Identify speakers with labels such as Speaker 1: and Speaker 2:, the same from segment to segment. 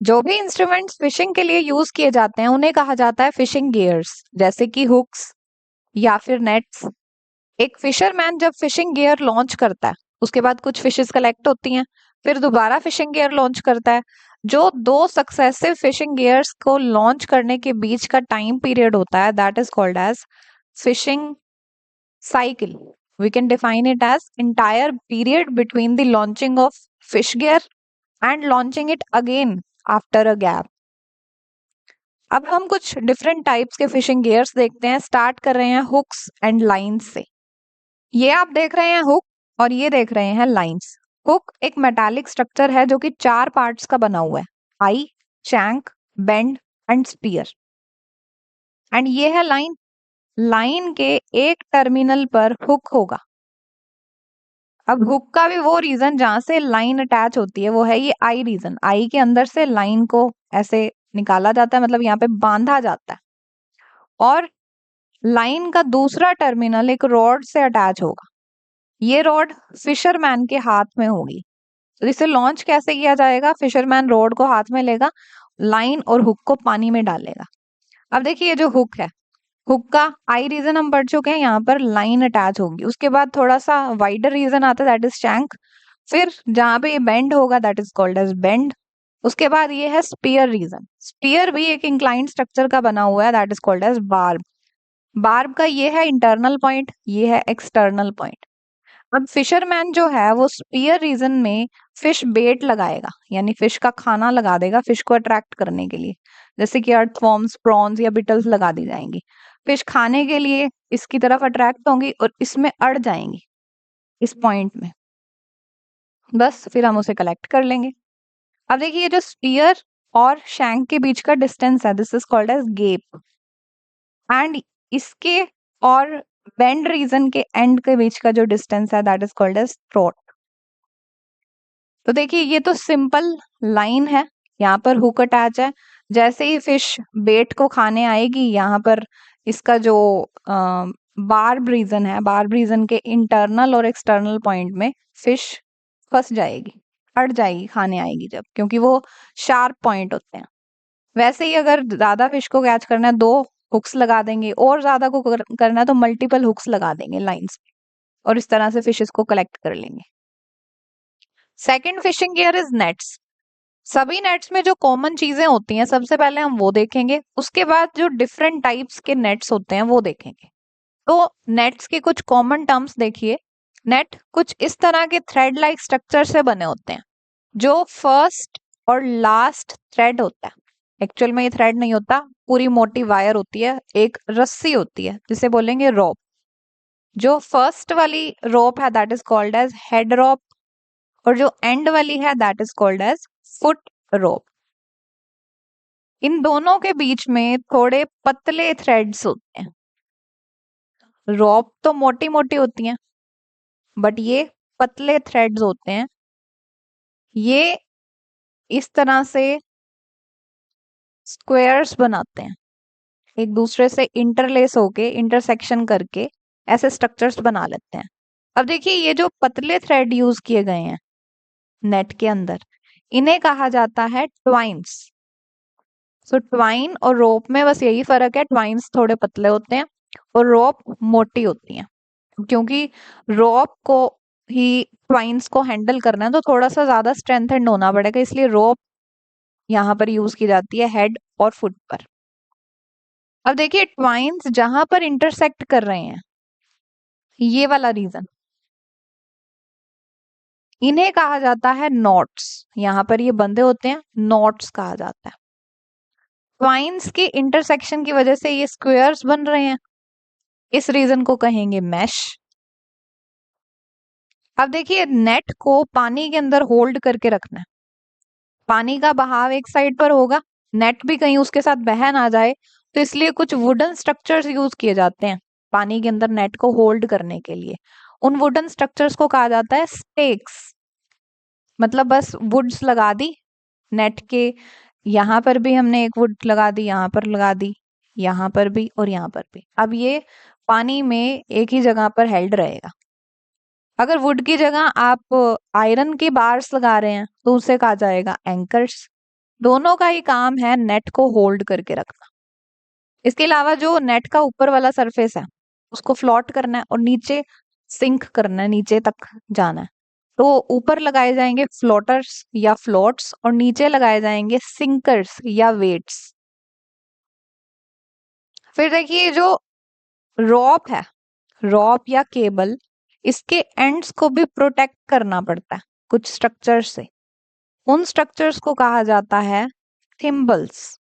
Speaker 1: जो भी instruments fishing के लिए यूज किए जाते हैं उन्हें कहा जाता है फिशिंग गियर्स, जैसे कि हुक्स या फिर नेट्स। एक फिशरमैन जब फिशिंग गियर लॉन्च करता है, उसके बाद कुछ फिशेस कलेक्ट होती हैं, फिर दोबारा फिशिंग गियर लॉन्च करता है। जो दो सक्सेसिव फिशिंग गियर्स को लॉन्च करने के बीच का टाइम पीरियड होता है, that is called as fishing cycle. We can define it as entire period between the launching of fish gear and launching it again after a gap. अब हम कुछ डिफरेंट टाइप्स के फिशिंग गियर्स देखते हैं। Start कर रहे हैं hooks and lines से। ये आप देख रहे हैं हुक और ये देख रहे हैं लाइंस। हुक एक मेटालिक स्ट्रक्चर है जो कि 4 पार्ट्स का बना हुआ है, eye, shank, bend and spear. And ये है लाइन। लाइन के एक टर्मिनल पर हुक होगा। अब हुक का भी वो रीजन जहां से लाइन अटैच होती है वो है ये आई रीजन। आई के अंदर से लाइन को ऐसे निकाला जाता है, मतलब यहाँ पे बांधा जाता है। और लाइन का दूसरा टर्मिनल एक रॉड से अटैच होगा। ये रॉड फिशरमैन के हाथ में होगी। तो इसे लॉन्च कैसे किया जाएगा? फिशरमैन रॉड को हाथ में लेगा, लाइन और हुक को पानी में डालेगा। अब देखिए ये जो हुक है, हुक का आई रीजन हम पढ़ चुके हैं, यहाँ पर लाइन अटैच होगी। उसके बाद थोड़ा सा वाइडर रीजन आता है, दैट इज शैंक। फिर जहां पे ये बेंड होगा, that is called as bend. उसके बाद ये है स्पीयर रीजन। स्पीयर भी एक इंक्लाइंड स्ट्रक्चर का बना हुआ है, that is called as barb. Barb का ये है इंटरनल पॉइंट, ये है एक्सटर्नल पॉइंट। अब फिशरमैन जो है वो स्पीयर रीजन में फिश बेट लगाएगा, यानी फिश का खाना लगा देगा फिश को अट्रैक्ट करने के लिए। जैसे कि अर्थवॉर्म्स, प्रॉन्स या बिटल्स लगा दी जाएंगी। फिश खाने के लिए इसकी तरफ अट्रैक्ट होंगी और इसमें अड़ जाएंगी इस पॉइंट में। बस फिर हम उसे कलेक्ट कर लेंगे। अब देखिए जो स्पीयर और शैंक के बीच का डिस्टेंस है, this is called as gap. And इसके और बेंड रीजन के एंड के बीच का जो डिस्टेंस है, that is called as throat. तो देखिए ये तो सिंपल लाइन है, यहाँ पर हुक अटैच है। जैसे ही फिश बेट को खाने आएगी, यहाँ पर इसका जो बार्ब रीजन है, बार्ब रीजन के इंटरनल और एक्सटर्नल पॉइंट में फिश फंस जाएगी, अड़ जाएगी खाने आएगी जब, क्योंकि वो शार्प पॉइंट होते हैं। वैसे ही अगर ज्यादा फिश को कैच करना है, 2 हुक्स लगा देंगे, और ज्यादा को करना है तो मल्टीपल हुक्स लगा देंगे लाइंस पे, और इस तरह से फिशेस को कलेक्ट कर लेंगे। Second fishing gear is nets. सभी नेट्स में जो कॉमन चीजें होती हैं सबसे पहले हम वो देखेंगे, उसके बाद जो डिफरेंट टाइप्स के नेट्स होते हैं वो देखेंगे। तो नेट्स के कुछ कॉमन टर्म्स देखिए। नेट कुछ इस तरह के थ्रेड लाइक स्ट्रक्चर से बने होते हैं, जो फर्स्ट और लास्ट थ्रेड होता है। एक्चुअल में ये थ्रेड नहीं होता, पूरी मोटी वायर होती है, एक रस्सी होती है जिसे बोलेंगे रोप। जो फर्स्ट वाली रोप है that is called as head rope, और जो एंड वाली है that is called as foot rope. इन दोनों के बीच में थोड़े पतले थ्रेड्स होते हैं। रोप तो मोटी मोटी होती हैं, बट ये पतले थ्रेड्स होते हैं। ये इस तरह से स्क्वायर्स बनाते हैं, एक दूसरे से इंटरलेस होके, इंटरसेक्शन करके ऐसे स्ट्रक्चर्स बना लेते हैं। अब देखिए ये जो पतले थ्रेड यूज किए गए हैं नेट के अंदर, इन्हें कहा जाता है ट्वाइन्स। सो ट्वाइन और रोप में बस यही फर्क है, ट्वाइन्स थोड़े पतले होते हैं और रोप मोटी होती हैं। क्योंकि रोप को ही ट्वाइन्स को हैंडल करना है तो थोड़ा सा ज्यादा स्ट्रेंथेंड होना पड़ेगा, इसलिए रोप यहाँ पर यूज की जाती है हेड और फुट पर। अब देखिए ट्वाइन्स जहां पर इंटरसेक्ट कर रहे हैं, ये वाला रीजन, इन्हें कहा जाता है नॉट्स। यहाँ पर ये बंधे होते हैं, नॉट्स कहा जाता है। ट्वाइन्स के इंटरसेक्शन की वजह से ये स्क्वायर्स बन रहे हैं, इस रीजन को कहेंगे मैश। अब देखिए नेट को पानी के अंदर होल्ड करके रखना है। पानी का बहाव एक साइड पर होगा, नेट भी कहीं उसके साथ बह ना जाए, तो इसलिए कुछ वुडन स्ट्रक्चर्स यूज किए जाते हैं पानी के अंदर नेट को होल्ड करने के लिए। उन वुडन स्ट्रक्चर्स को कहा जाता है स्टेक्स। मतलब बस वुड्स लगा दी नेट के, यहाँ पर भी हमने एक वुड लगा दी, यहाँ पर लगा दी, यहाँ पर भी और यहाँ पर भी। अब ये पानी में एक ही जगह पर हेल्ड रहेगा। अगर वुड की जगह आप आयरन के बार्स लगा रहे हैं तो उसे कहा जाएगा एंकर्स। दोनों का ही काम है नेट को होल्ड करके रखना। इसके अलावा जो नेट का ऊपर वाला सरफेस है उसको फ्लोट करना है और नीचे सिंक करना है, नीचे तक जाना है। तो ऊपर लगाए जाएंगे फ्लोटर्स या फ्लोट्स और नीचे लगाए जाएंगे सिंकर्स या वेट्स। फिर देखिए जो रॉप है, रॉप या केबल, इसके एंड्स को भी प्रोटेक्ट करना पड़ता है कुछ स्ट्रक्चर से। उन स्ट्रक्चर्स को कहा जाता है थिम्बल्स।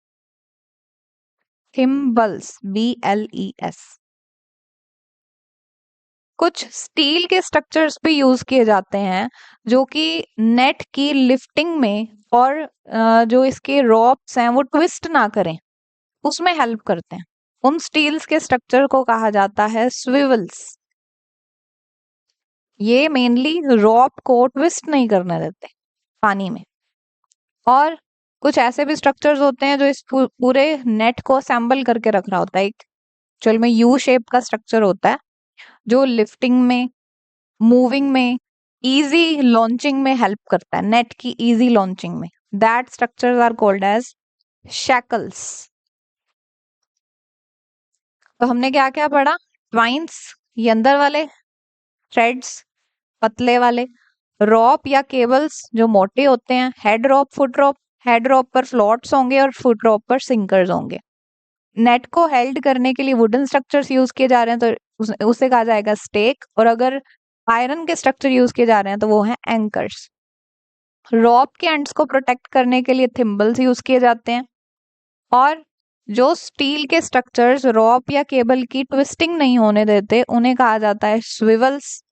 Speaker 1: थिम्बल्स, BLES। कुछ स्टील के स्ट्रक्चर्स भी यूज किए जाते हैं जो कि नेट की लिफ्टिंग में और जो इसके रॉप्स हैं वो ट्विस्ट ना करें, उसमें हेल्प करते हैं। उन स्टील्स के स्ट्रक्चर को कहा जाता है स्विवल्स। ये मेनली रॉप को ट्विस्ट नहीं करने देते पानी में। और कुछ ऐसे भी स्ट्रक्चर्स होते हैं जो इस पूरे नेट को असेंबल करके रख रहा होता है। एक एक्चुअल में यू शेप का स्ट्रक्चर होता है जो लिफ्टिंग में, मूविंग में, इजी लॉन्चिंग में हेल्प करता है, नेट की इजी लॉन्चिंग में। That structures are called as shackles. तो हमने क्या क्या पढ़ा? ट्वाइंस, ये अंदर वाले थ्रेड्स, पतले वाले। रॉप या केबल्स जो मोटे होते हैं, हेड रॉप, फुट रॉप। हेड रॉप पर फ्लोट्स होंगे और फुट रॉप पर सिंकर्स होंगे। नेट को हेल्ड करने के लिए वुडन स्ट्रक्चर्स यूज किए जा रहे हैं तो उसे कहा जाएगा स्टेक। और अगर आयरन के स्ट्रक्चर यूज किए जा रहे हैं तो वो हैं एंकर्स। रॉप के एंड्स को प्रोटेक्ट करने के लिए थिम्बल्स यूज किए जाते हैं। और जो स्टील के स्ट्रक्चर्स रॉप या केबल की ट्विस्टिंग नहीं होने देते उन्हें कहा जाता है स्विवल्स।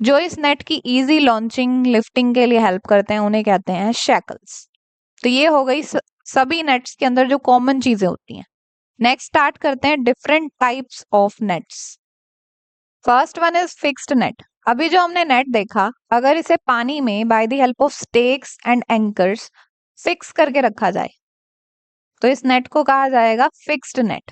Speaker 1: जो इस नेट की इजी लॉन्चिंग, लिफ्टिंग के लिए हेल्प करते हैं उन्हें कहते हैं शैकल्स। तो ये हो गई सभी नेट्स के अंदर जो कॉमन चीजें होती हैं। नेक्स्ट स्टार्ट करते हैं different types of nets. First one is fixed net. अभी जो हमने नेट देखा, अगर इसे पानी में by the help of stakes and anchors fix करके रखा जाए तो इस नेट को कहा जाएगा फिक्स्ड नेट।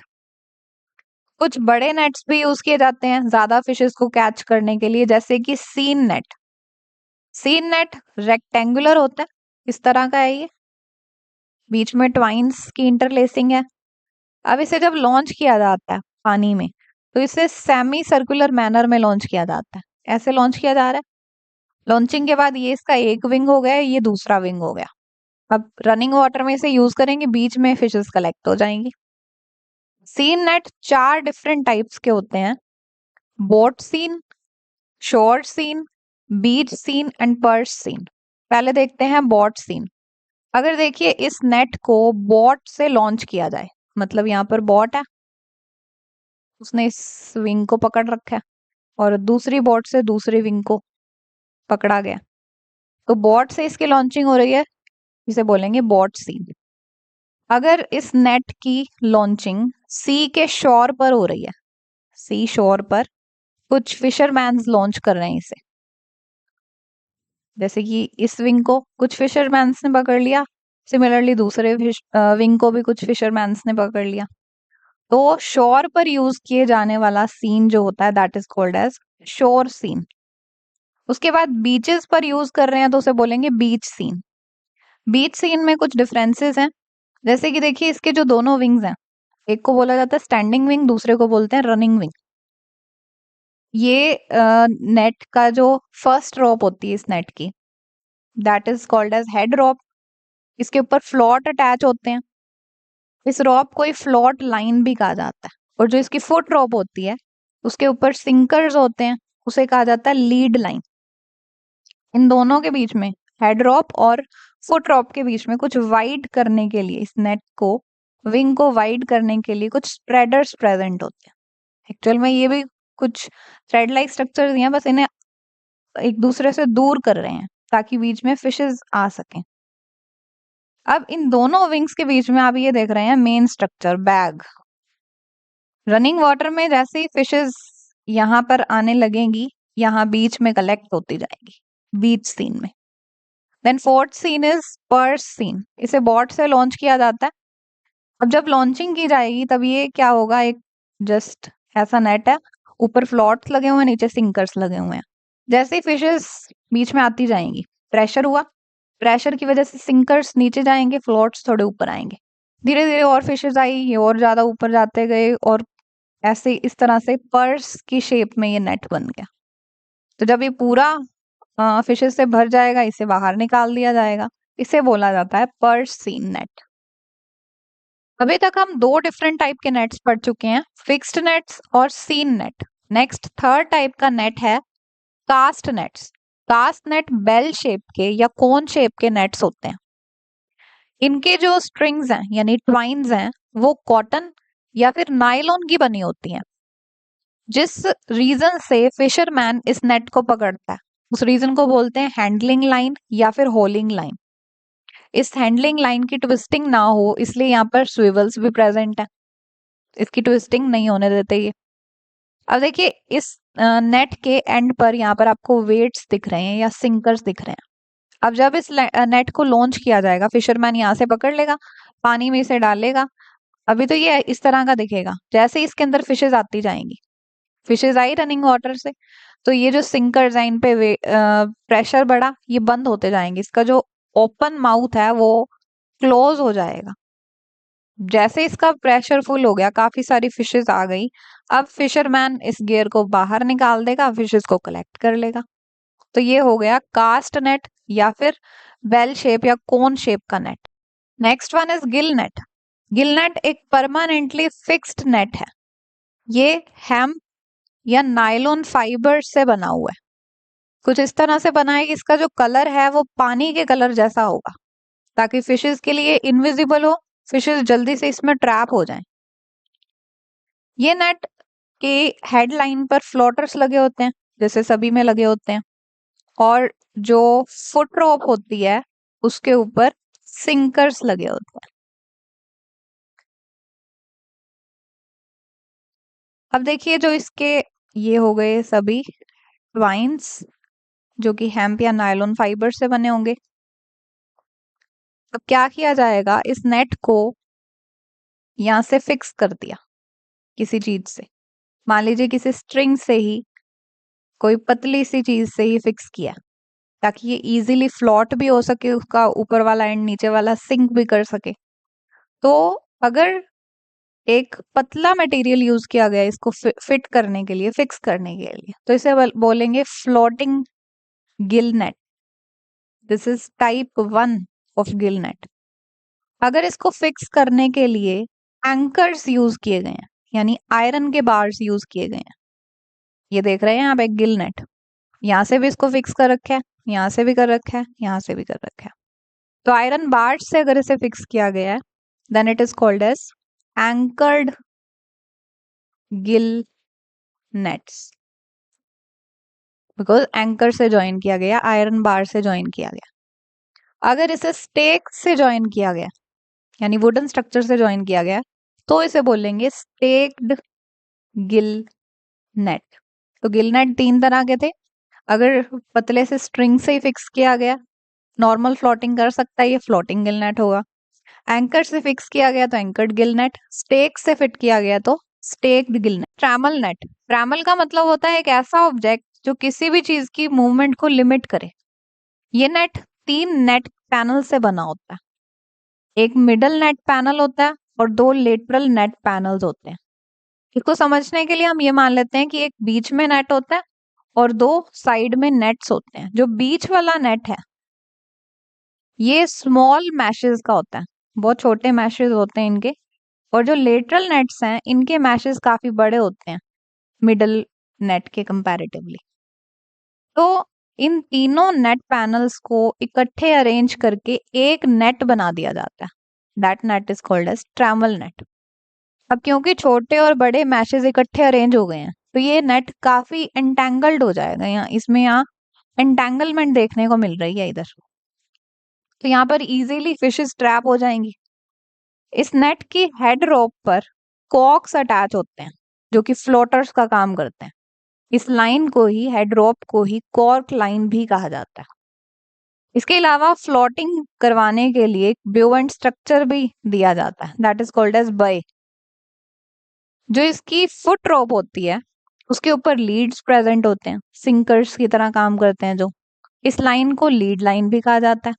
Speaker 1: कुछ बड़े नेट्स भी यूज किए जाते हैं ज्यादा फिशेस को कैच करने के लिए, जैसे कि seine net. Seine net rectangular होता है, इस तरह का है ये, बीच में ट्वाइंस की इंटरलेसिंग है। अब इसे जब लॉन्च किया जाता है पानी में तो इसे सेमी सर्कुलर मैनर में लॉन्च किया जाता है। ऐसे लॉन्च किया जा रहा है। लॉन्चिंग के बाद ये इसका एक विंग हो गया, ये दूसरा विंग हो गया। अब रनिंग वाटर में इसे यूज करेंगे, बीच में फिशेस कलेक्ट हो जाएंगी। सीन नेट 4 डिफरेंट टाइप्स के होते हैं: boat seine, shore seine, beach seine and perch seine. पहले देखते हैं बोट सीन। अगर देखिए इस नेट को बोट से लॉन्च किया जाए, मतलब यहाँ पर बोट है, उसने इस विंग को पकड़ रखा है और दूसरी बोट से दूसरी विंग को पकड़ा गया, तो बोट से इसकी लॉन्चिंग हो रही है, इसे बोलेंगे बोट सीन। अगर इस नेट की लॉन्चिंग सी के शोर पर हो रही है, सी शोर पर कुछ फिशरमैन्स लॉन्च कर रहे हैं इसे, जैसे कि इस विंग को कुछ फिशरमैन्स ने पकड़ लिया, सिमिलरली दूसरे विंग को भी कुछ फिशरमैन्स ने पकड़ लिया। तो शोर पर यूज किए जाने वाला सीन जो होता है दैट इज कॉल्ड एज शोर सीन। उसके बाद बीचेस पर यूज कर रहे हैं तो उसे बोलेंगे बीच सीन। बीच सीन में कुछ डिफरेंसेस हैं, जैसे कि देखिए इसके जो दोनों विंग्स हैं, एक को बोला जाता है स्टैंडिंग विंग, दूसरे को बोलते हैं रनिंग विंग। ये नेट का जो फर्स्ट रॉप होती है इस नेट की, that is called as head rope. इसके ऊपर फ्लॉट अटैच होते हैं, इस रॉप को फ्लॉट लाइन भी कहा जाता है। और जो इसकी फुट रॉप होती है उसके ऊपर सिंकर्स होते हैं, उसे कहा जाता है लीड लाइन। इन दोनों के बीच में, हेड रॉप और फुट रॉप के बीच में कुछ वाइड करने के लिए, इस नेट को, विंग को वाइड करने के लिए कुछ स्प्रेडर्स प्रेजेंट होते हैं। एक्चुअल में ये भी कुछ थ्रेड लाइक स्ट्रक्चर्स हैं, बस इन्हें एक दूसरे से दूर कर रहे हैं ताकि बीच में फिशेस आ सकें। अब इन दोनों विंग्स के बीच में आप ये देख रहे हैं main structure, bag. Running water में जैसे ही फिशेस यहाँ पर आने लगेंगी, यहाँ बीच में कलेक्ट होती जाएगी, बीच सीन में। Then fourth seine is perch seine. इसे बोट से लॉन्च किया जाता है। अब जब लॉन्चिंग की जाएगी तब ये क्या होगा, एक जस्ट ऐसा नेट है, ऊपर फ्लॉट्स लगे हुए हैं, नीचे सिंकर्स लगे हुए हैं। जैसे ही फिशेस बीच में आती जाएंगी, प्रेशर हुआ, प्रेशर की वजह से सिंकर्स नीचे जाएंगे, फ्लोट्स थोड़े ऊपर आएंगे। धीरे धीरे और फिशेज आई, ये और ज्यादा ऊपर जाते गए और ऐसे इस तरह से पर्स की शेप में ये नेट बन गया। तो जब ये पूरा फिशेज से भर जाएगा, इसे बाहर निकाल दिया जाएगा। इसे बोला जाता है पर्स सीन नेट। अभी तक हम दो डिफरेंट टाइप के नेट्स पढ़ चुके हैं, फिक्स्ड नेट्स और seine net. Next third type का नेट है cast nets. Cast net bell shape के या कोन शेप के नेट्स होते हैं। इनके जो स्ट्रिंग्स हैं यानी ट्वाइन्स हैं वो कॉटन या फिर नायलॉन की बनी होती हैं। जिस रीजन से फिशरमैन इस नेट को पकड़ता है उस रीजन को बोलते हैं हैंडलिंग लाइन या फिर होलिंग लाइन। इस हैंडलिंग लाइन की ट्विस्टिंग ना हो इसलिए यहाँ पर स्विवल्स भी प्रेजेंट है, इसकी ट्विस्टिंग नहीं होने देते ये। अब देखिए इस नेट के एंड पर यहाँ पर आपको वेट्स दिख रहे हैं या सिंकर्स दिख रहे हैं। अब जब इस नेट को लॉन्च किया जाएगा, फिशरमैन यहाँ से पकड़ लेगा, पानी में इसे डालेगा। अभी तो ये इस तरह का दिखेगा, जैसे इसके अंदर फिशेज आती जाएंगी, फिशेज आई रनिंग वाटर से, तो ये जो सिंकर्स हैं इन पे प्रेशर बढ़ा, ये बंद होते जाएंगे, इसका जो ओपन माउथ है वो क्लोज हो जाएगा। जैसे इसका प्रेशर फुल हो गया, काफी सारी फिशेज आ गई, अब फिशरमैन इस गियर को बाहर निकाल देगा, फिशेज को कलेक्ट कर लेगा। तो ये हो गया कास्ट नेट या फिर बेल शेप या कोन शेप का net. Next one is Gill net. Gill net एक परमानेंटली फिक्स्ड नेट है। ये हेम्प या नायलॉन फाइबर से बना हुआ है। कुछ इस तरह से बना है कि इसका जो कलर है वो पानी के कलर जैसा होगा, ताकि फिशेज के लिए इनविजिबल हो, फिशेज जल्दी से इसमें ट्रैप हो जाएं। ये नेट के हेडलाइन पर फ्लोटर्स लगे होते हैं, जैसे सभी में लगे होते हैं, और जो फुट रोप होती है उसके ऊपर सिंकर्स लगे होते हैं। अब देखिए जो इसके ये हो गए सभी ट्वाइन्स जो कि हेम्प या नायलॉन फाइबर से बने होंगे। अब क्या किया जाएगा, इस नेट को यहां से फिक्स कर दिया किसी चीज से, मान लीजिए किसी स्ट्रिंग से ही, कोई पतली सी चीज से ही फिक्स किया, ताकि ये इजीली फ्लॉट भी हो सके, उसका ऊपर वाला एंड नीचे वाला सिंक भी कर सके। तो अगर एक पतला मटेरियल यूज किया गया इसको फिट करने के लिए, फिक्स करने के लिए, तो इसे बोलेंगे floating Gill net. This is type 1 of gill net. अगर इसको फिक्स करने के लिए एंकर्स यूज किए गए हैं, यानी आयरन के बार्स यूज किए गए हैं, ये देख रहे हैं आप एक गिल नेट, यहां से भी इसको फिक्स कर रखा है, यहां से भी कर रखा है, यहां से भी कर रखा है। तो आयरन बार्स से अगर इसे फिक्स किया गया है then it is called as anchored gill nets, because anchor से ज्वाइन किया गया, आयरन बार से ज्वाइन किया गया। अगर इसे स्टेक से ज्वाइन किया गया यानी वुडन स्ट्रक्चर से ज्वाइन किया गया तो इसे बोलेंगे स्टेक्ड गिल नेट। तो गिल नेट 3 तरह के थे। अगर पतले से स्ट्रिंग से ही फिक्स किया गया, नॉर्मल फ्लोटिंग कर सकता है, ये फ्लोटिंग गिल नेट होगा। एंकर से फिक्स किया गया तो एंकर्ड गिल नेट, स्टेक से फिट किया गया तो स्टेक्ड गिल नेट। ट्रैमल नेट, ट्रैमल का मतलब होता है एक ऐसा ऑब्जेक्ट जो किसी भी चीज की मूवमेंट को लिमिट करे। ये नेट 3 नेट पैनल से बना होता है। एक मिडल नेट पैनल होता है और 2 लेटरल नेट पैनल्स होते हैं। इसको समझने के लिए हम ये मान लेते हैं कि एक बीच में नेट होता है और 2 साइड में नेट्स होते हैं। जो बीच वाला नेट है ये स्मॉल मैशेस का होता है, बहुत छोटे मैशेस होते हैं इनके, और जो लेटरल नेट्स हैं इनके मैशेस काफी बड़े होते हैं मिडल नेट के कंपैरेटिवली। तो इन तीनों नेट पैनल्स को इकट्ठे अरेंज करके एक नेट बना दिया जाता है, that net is called as trammel net. अब क्योंकि छोटे और बड़े मैशेस इकट्ठे अरेंज हो गए हैं तो ये नेट काफी एंटेंगल्ड हो जाएगा, यहाँ इसमें यहाँ एंटेंगलमेंट देखने को मिल रही है इधर, तो यहाँ पर इजीली फिशेस ट्रैप हो जाएंगी। इस नेट की हेड रोप पर कॉक्स अटैच होते हैं जो कि फ्लोटर्स का काम करते हैं। इस लाइन को ही, हेड रोप को ही कॉर्क लाइन भी कहा जाता है। इसके अलावा फ्लोटिंग करवाने के लिए ब्यूवेंट स्ट्रक्चर भी दिया जाता है, दैट इज कॉल्ड एज बय। जो इसकी फुट रोप होती है उसके ऊपर लीड्स प्रेजेंट होते हैं, सिंकर्स की तरह काम करते हैं जो। इस लाइन को लीड लाइन भी कहा जाता है।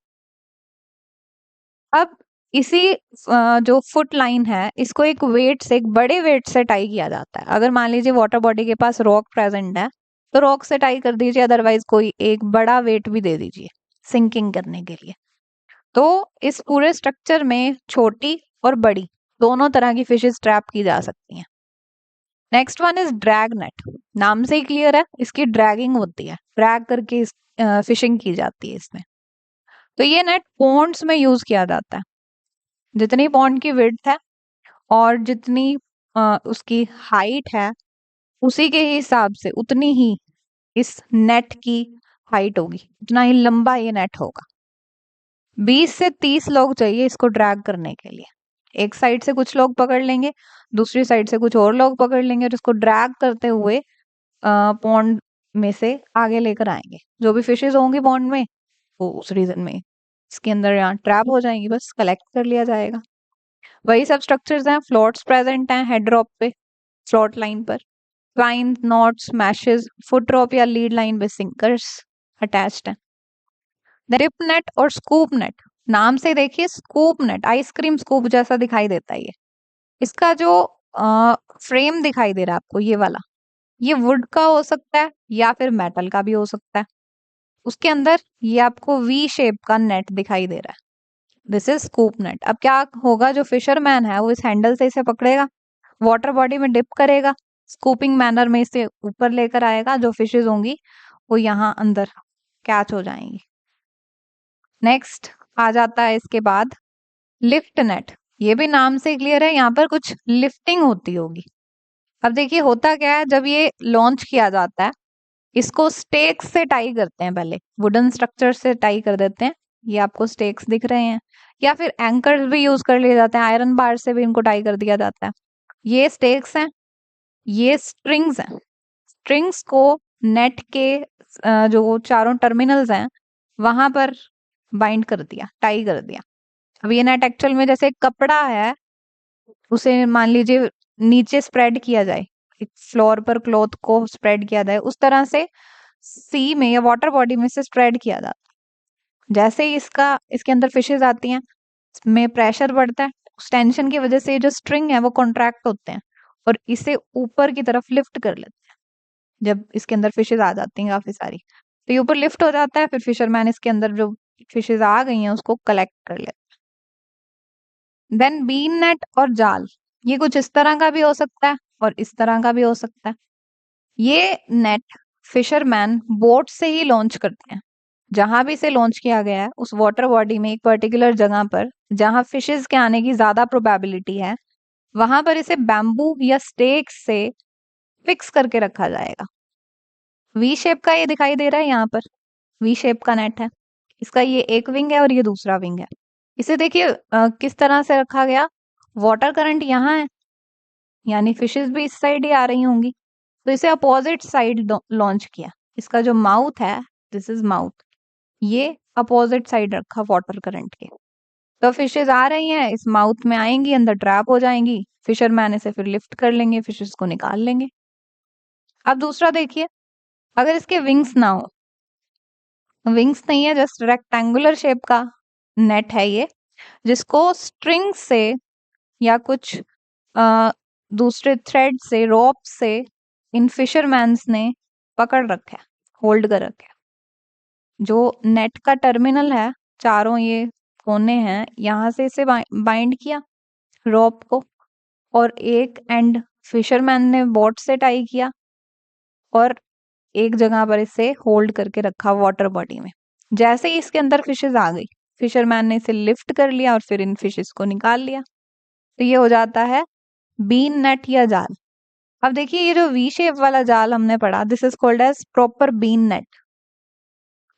Speaker 1: अब इसी जो फुट लाइन है इसको एक वेट से, एक बड़े वेट से टाई किया जाता है। अगर मान लीजिए वाटर बॉडी के पास रॉक प्रेजेंट है तो रॉक से टाई कर दीजिए, अदरवाइज कोई एक बड़ा वेट भी दे दीजिए सिंकिंग करने के लिए। तो इस पूरे स्ट्रक्चर में छोटी और बड़ी दोनों तरह की फिशेस ट्रैप की जा सकती हैं। Next one is drag net. नाम से ही क्लियर है, इसकी ड्रैगिंग होती है, ड्रैग करके फिशिंग की जाती है इसमें। तो ये नेट पॉन्ड्स में यूज किया जाता है। जितनी पॉन्ड की विड्थ है और जितनी उसकी हाइट है उसी के हिसाब से उतनी ही इस नेट की हाइट होगी, उतना ही लंबा ये नेट होगा। 20 से 30 लोग चाहिए इसको ड्रैग करने के लिए। एक साइड से कुछ लोग पकड़ लेंगे, दूसरी साइड से कुछ और लोग पकड़ लेंगे और इसको ड्रैग करते हुए पॉन्ड में से आगे लेकर आएंगे। जो भी फिशेज होंगी पॉन्ड में वो उस रीजन में इसके अंदर यहाँ ट्रैप हो जाएंगी, बस कलेक्ट कर लिया जाएगा। वही सब स्ट्रक्चर्स हैं, फ्लोट्स प्रेजेंट हैं हेड ड्रॉप पे, फ्लोट लाइन पर, twine, knots, meshes, foot drop या लीड लाइन में सिंकर्स अटैच्ड हैं। डिप नेट और स्कूप नेट, नाम से देखिए स्कूप नेट, आइसक्रीम स्कूप जैसा दिखाई देता है ये। इसका जो फ्रेम दिखाई दे रहा है आपको ये वाला, ये वुड का हो सकता है या फिर मेटल का भी हो सकता है। उसके अंदर ये आपको वी शेप का नेट दिखाई दे रहा है, दिस इज स्कूप नेट। अब क्या होगा, जो फिशरमैन है वो इस हैंडल से इसे पकड़ेगा, वाटर बॉडी में डिप करेगा, स्कूपिंग मैनर में इसे ऊपर लेकर आएगा, जो फिशेज होंगी वो यहाँ अंदर कैच हो जाएंगी। नेक्स्ट आ जाता है इसके बाद लिफ्ट नेट। ये भी नाम से क्लियर है, यहाँ पर कुछ लिफ्टिंग होती होगी। अब देखिए होता क्या है, जब ये लॉन्च किया जाता है इसको स्टेक्स से टाई करते हैं, पहले वुडन स्ट्रक्चर से टाई कर देते हैं, ये आपको स्टेक्स दिख रहे हैं, या फिर एंकर्स भी यूज कर लिए जाते हैं, आयरन बार से भी इनको टाई कर दिया जाता है। ये स्टेक्स हैं, ये स्ट्रिंग्स हैं। स्ट्रिंग्स को नेट के जो चारों टर्मिनल्स हैं वहां पर बाइंड कर दिया, टाई कर दिया। अब ये नेट एक्चुअल में जैसे एक कपड़ा है, उसे मान लीजिए नीचे स्प्रेड किया जाए, एक फ्लोर पर क्लॉथ को स्प्रेड किया जाए, उस तरह से सी में या वाटर बॉडी में से स्प्रेड किया जाता है। जैसे ही इसके अंदर फिशेज आती हैं, इसमें प्रेशर बढ़ता है, उस टेंशन की वजह से ये जो स्ट्रिंग है वो कॉन्ट्रैक्ट होते हैं और इसे ऊपर की तरफ लिफ्ट कर लेते हैं। जब इसके अंदर फिशेज आ जाती हैं काफी सारी, तो ये ऊपर लिफ्ट हो जाता है, फिर फिशरमैन इसके अंदर जो फिशेज आ गई हैं उसको कलेक्ट कर लेते हैं। देन बीन नेट और जाल, ये कुछ इस तरह का भी हो सकता है और इस तरह का भी हो सकता है। ये नेट फिशरमैन बोट से ही लॉन्च करते हैं। जहां भी इसे लॉन्च किया गया है उस वाटर बॉडी में एक पर्टिकुलर जगह पर जहां फिशेस के आने की ज्यादा प्रोबेबिलिटी है, वहां पर इसे बैम्बू या स्टेक से फिक्स करके रखा जाएगा। वी शेप का ये दिखाई दे रहा है, यहाँ पर वी शेप का नेट है, इसका ये एक विंग है और ये दूसरा विंग है। इसे देखिए किस तरह से रखा गया, वाटर करंट यहाँ है, यानी फिशेस भी इस साइड ही आ रही होंगी, तो इसे अपोजिट साइड लॉन्च किया। इसका जो माउथ है, दिस इज माउथ, ये अपोजिट साइड रखा वाटर करंट के। तो फिशेज आ रही हैं, इस माउथ में आएंगी, अंदर ट्रैप हो जाएंगी, फिशरमैन इसे फिर लिफ्ट कर लेंगे, फिशेज को निकाल लेंगे। अब दूसरा देखिए, अगर इसके विंग्स ना हो, विंग्स नहीं है, जस्ट रेक्टेंगुलर शेप का नेट है ये, जिसको स्ट्रिंग से या कुछ दूसरे थ्रेड से, रोप से इन फिशरमैन्स ने पकड़ रखा है, होल्ड कर रखा है। जो नेट का टर्मिनल है, चारों ये कोने हैं, यहाँ से इसे बाइंड किया रोप को, और एक एंड फिशरमैन ने बोट से टाई किया और एक जगह पर इसे होल्ड करके रखा वाटर बॉडी में। जैसे ही इसके अंदर फिशेज आ गई, फिशरमैन ने इसे लिफ्ट कर लिया और फिर इन फिशेज को निकाल लिया। तो ये हो जाता है बीन नेट या जाल। अब देखिए ये जो वी शेप वाला जाल हमने पढ़ा, this is called as proper bean net.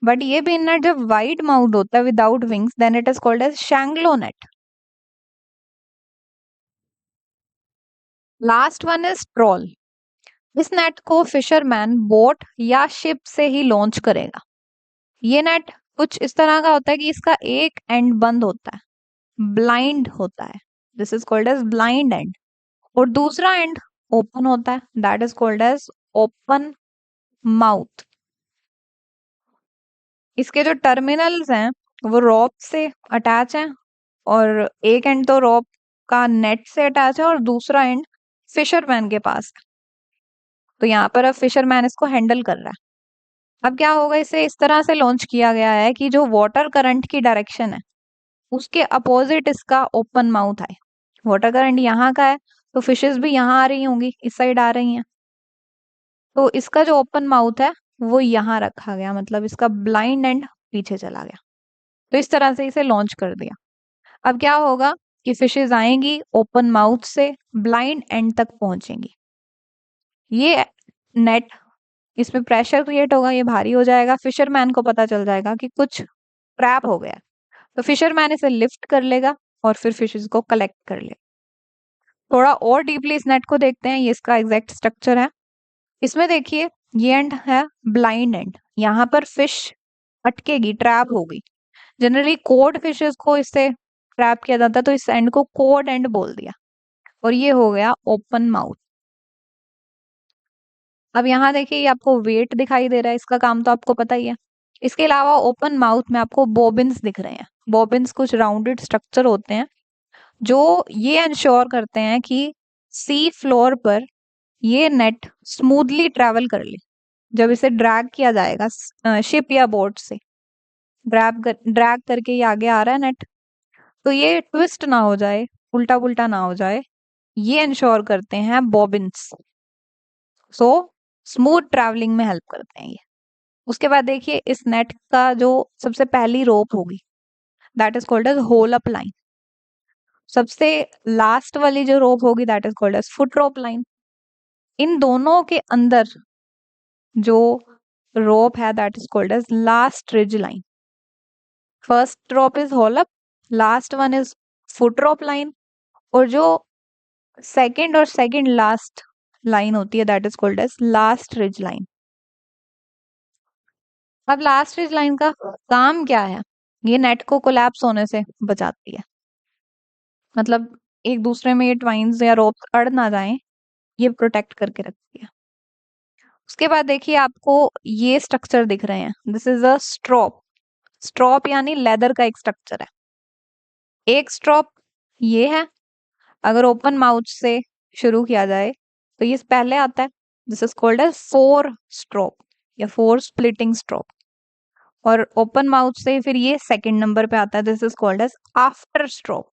Speaker 1: But ये बीन नेट जब वाइड माउथ होता है without wings, then it is called as shanglo net. Last one is trawl. इस नेट को फिशरमैन बोट या शिप से ही लॉन्च करेगा। ये नेट कुछ इस तरह का होता है कि इसका एक एंड बंद होता है, ब्लाइंड होता है, this is called as blind end, और दूसरा एंड ओपन होता है, that is called as open mouth. इसके जो टर्मिनल्स हैं वो रॉप से अटैच हैं और एक एंड तो रोप का नेट से अटैच है और दूसरा एंड फिशरमैन के पास है। तो यहाँ पर अब फिशरमैन इसको हैंडल कर रहा है। अब क्या होगा, इसे इस तरह से लॉन्च किया गया है कि जो वाटर करंट की डायरेक्शन है उसके अपोजिट इसका ओपन माउथ है। वाटर करंट यहाँ का है तो फिशेस भी यहाँ आ रही होंगी, इस साइड आ रही हैं, तो इसका जो ओपन माउथ है वो यहाँ रखा गया, मतलब इसका ब्लाइंड एंड पीछे चला गया। तो इस तरह से इसे लॉन्च कर दिया। अब क्या होगा कि फिशेस आएंगी ओपन माउथ से, ब्लाइंड एंड तक पहुंचेंगी। ये नेट, इसमें प्रेशर क्रिएट होगा, ये भारी हो जाएगा, फिशरमैन को पता चल जाएगा कि कुछ ट्रैप हो गया, तो फिशरमैन इसे लिफ्ट कर लेगा और फिर फिशेस को कलेक्ट कर लेगा। थोड़ा और डीपली इस नेट को देखते हैं, ये इसका एग्जैक्ट स्ट्रक्चर है। इसमें देखिए ये एंड है ब्लाइंड एंड, यहाँ पर फिश अटकेगी, ट्रैप होगी। जनरली कोड फिशेस को इससे ट्रैप किया जाता है, तो इस एंड को कोड एंड बोल दिया, और ये हो गया ओपन माउथ। अब यहाँ देखिए ये आपको वेट दिखाई दे रहा है, इसका काम तो आपको पता ही है। इसके अलावा ओपन माउथ में आपको बॉबिन्स दिख रहे हैं। बॉबिन्स कुछ राउंडेड स्ट्रक्चर होते हैं जो ये इंश्योर करते हैं कि सी फ्लोर पर ये नेट स्मूथली ट्रेवल कर ले। जब इसे ड्रैग किया जाएगा शिप या बोट से, ड्रैग करके ये आगे आ रहा है नेट, तो ये ट्विस्ट ना हो जाए, उल्टा पुल्टा ना हो जाए, ये इंश्योर करते हैं बॉबिन्स। सो स्मूथ ट्रैवलिंग में हेल्प करते हैं ये। उसके बाद देखिए इस नेट का जो सबसे पहली रोप होगी that is called as haul up line. सबसे लास्ट वाली जो रोप होगी that is called as foot rope line. इन दोनों के अंदर जो रोप है that is called as last ridge line. First rope is haul up, last one is foot rope line, और जो सेकंड और सेकंड लास्ट लाइन होती है that is called as last ridge line. अब लास्ट रिज लाइन का काम क्या है? ये नेट को कोलैप्स होने से बचाती है, मतलब एक दूसरे में ये ट्वाइंस या रोप्स अड़ ना जाएं, ये प्रोटेक्ट करके रखती है। उसके बाद देखिए आपको ये स्ट्रक्चर दिख रहे हैं, दिस इज अ स्ट्रॉप। स्ट्रॉप यानी लेदर का एक स्ट्रक्चर है। एक स्ट्रॉप ये है, अगर ओपन माउथ से शुरू किया जाए तो ये पहले आता है, this is called as fore strop या फोर स्प्लिटिंग स्ट्रॉप, और ओपन माउथ से फिर ये सेकंड नंबर पे आता है, this is called as after strop.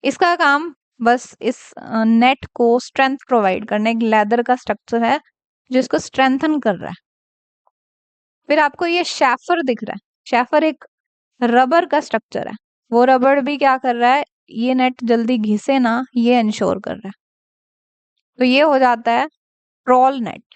Speaker 1: इसका काम बस इस नेट को स्ट्रेंथ प्रोवाइड करना, एक लेदर का स्ट्रक्चर है जो इसको स्ट्रेंथन कर रहा है। फिर आपको ये शैफर दिख रहा है, शैफर एक रबर का स्ट्रक्चर है, वो रबर भी क्या कर रहा है, ये नेट जल्दी घिसे ना, ये इंश्योर कर रहा है। तो ये हो जाता है ट्रॉल नेट।